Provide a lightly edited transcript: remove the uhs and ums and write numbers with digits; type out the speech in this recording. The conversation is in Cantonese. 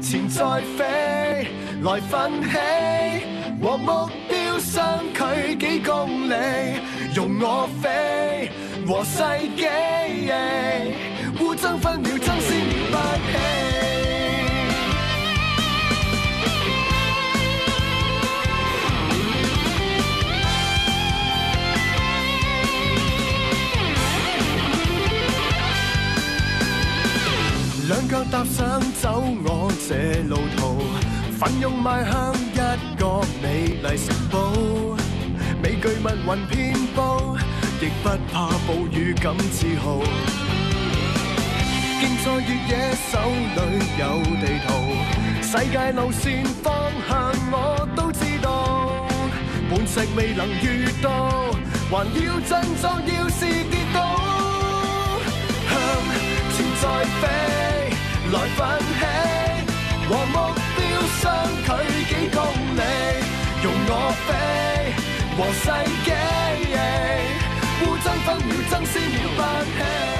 前再飛，來奮起，和目標相距幾公里，容我飛和世紀，互爭分秒爭先秒不起。兩腳踏上走我這路途，奮勇邁向一個美麗城堡，美句密雲遍佈，亦不怕暴雨感自豪。競賽越野手裏有地圖，世界路線方向我都知道，磐石未能遇到，還要振作，要是跌倒，向前再飛，來奮起，和目標相距幾公里，容我飛和世紀，互爭分秒爭先秒不起。